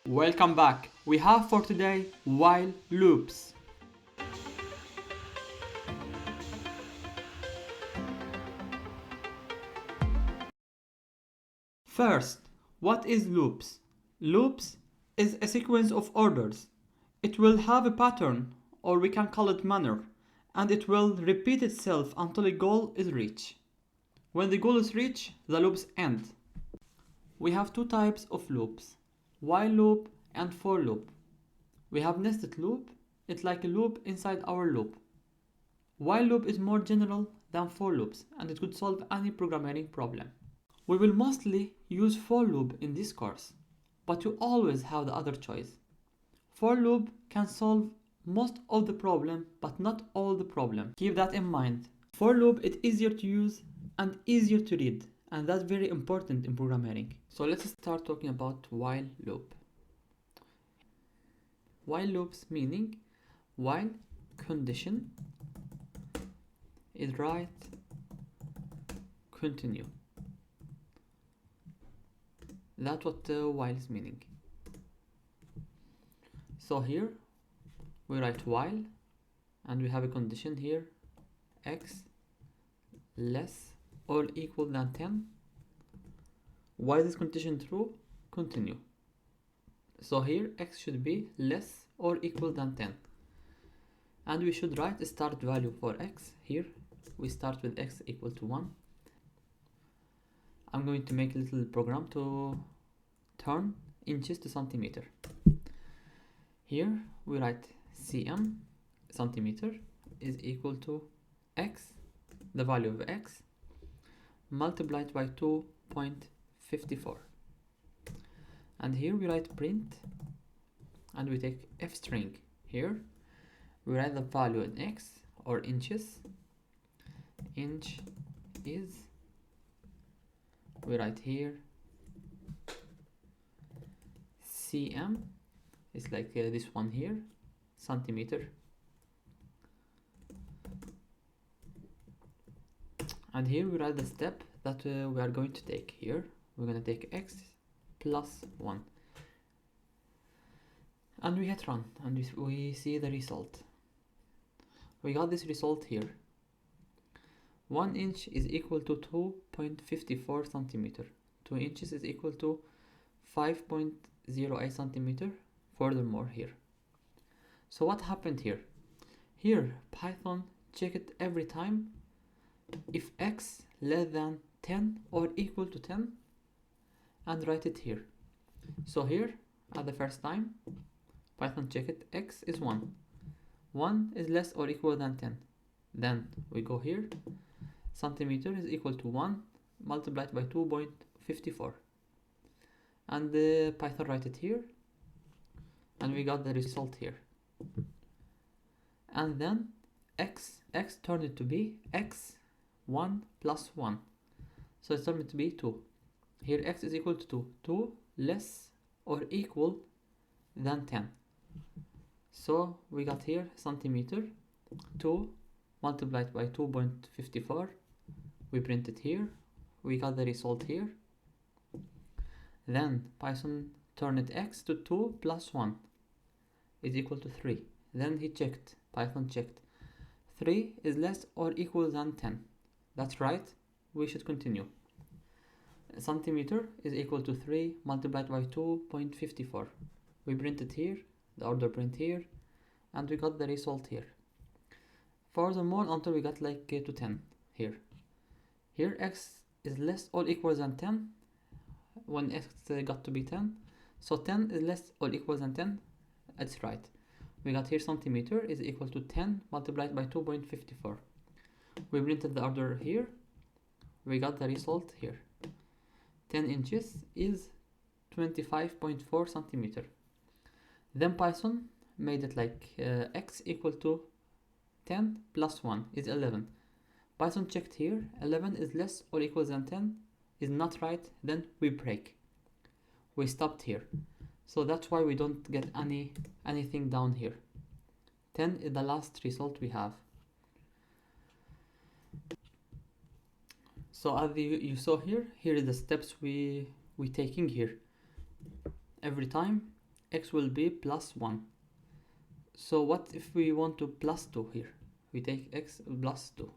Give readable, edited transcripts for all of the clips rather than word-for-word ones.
Welcome back. We have for today while loops. First, what is loops? Loops is a sequence of orders. It will have a pattern, or we can call it manner, and it will repeat itself until a goal is reached. When the goal is reached, the loops end. We have two types of loops, while loop and for loop. We have nested loop, it's like a loop inside our loop. While loop is more general than for loops and it could solve any programming problem. We will mostly use for loop in this course, but you always have the other choice. For loop can solve most of the problem but not all the problem. Keep that in mind. For loop is easier to use and easier to read, and that's very important in programming. So let's start talking about while loop. While loops meaning while condition is right, continue. That's what while is meaning. So here we write while and we have a condition here, x less or equal than 10. Why is this condition true? Continue. So here x should be less or equal than 10. And we should write a start value for x. Here we start with x equal to 1. I'm going to make a little program to turn inches to centimeter. Here we write cm, centimeter, is equal to x, the value of x, multiplied by 2.54. And here we write print, and we take f string. Here we write the value in x, or inches. Inch is, we write here cm, it's like this one here, centimeter. And here we write the step that we are going to take. Here we're going to take x plus 1. And we hit run and we see the result. We got this result here. 1 inch is equal to 2.54 centimeter. 2 inches is equal to 5.08 centimeter. Furthermore here. So what happened here? Here Python check it every time if x less than 10 or equal to 10 and write it here. So here at the first time Python check it, x is 1. 1 is less or equal than 10. Then we go here, centimeter is equal to 1 multiplied by 2.54. And Python write it here. And we got the result here. And then x turned it to be x1 plus 1. So it turned it to be 2. Here x is equal to 2. 2 less or equal than 10. So we got here centimeter, 2 multiplied by 2.54. We print it here. We got the result here. Then Python turned x to 2 plus 1 is equal to 3. Then he checked, Python checked. 3 is less or equal than 10. That's right, we should continue. A centimeter is equal to 3 multiplied by 2.54. We print it here, the order print here, and we got the result here. Furthermore, until we got like to 10 here. Here x is less or equal than 10 when x got to be 10. So 10 is less or equal than 10. That's right. We got here centimeter is equal to 10 multiplied by 2.54. We printed the order here. We got the result here. 10 inches is 25.4 centimeter. Then Python made it like x equal to 10 plus 1 is 11. Python checked here, 11 is less or equal than 10, is not right, then we break. We stopped here. So that's why we don't get anything down here. 10 is the last result we have. So as you saw here, here is the steps we taking here. Every time x will be plus 1. So what if we want to plus 2 here? We take x plus 2.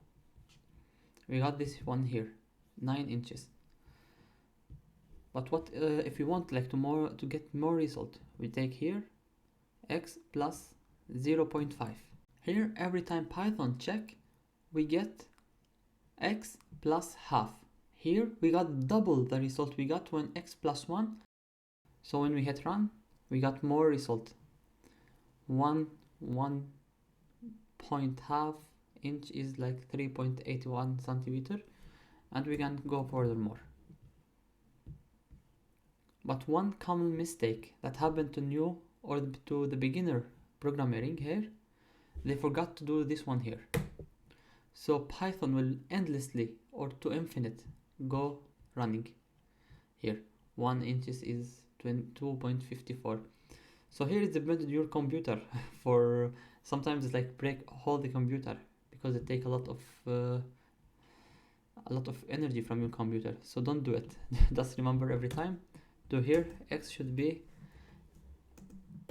We got this one here, 9 inches. But what if we want like to get more result? We take here x plus 0.5. Here every time Python check, we get x plus half. Here we got double the result we got when x plus 1. So when we hit run, we got more result. 1 point half inch is like 3.81 centimeter, and we can go furthermore. But one common mistake that happened to new or to the beginner programming here, they forgot to do this one here. So Python will endlessly or to infinite go running here. 1 inches is 2.54. So here is dependent on your computer. For sometimes it's like break all the computer because it takes a lot of energy from your computer. So don't do it. Just remember every time to here x should be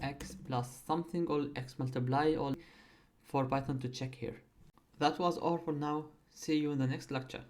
x plus something or x multiply all for Python to check here. That was all for now. See you in the next lecture.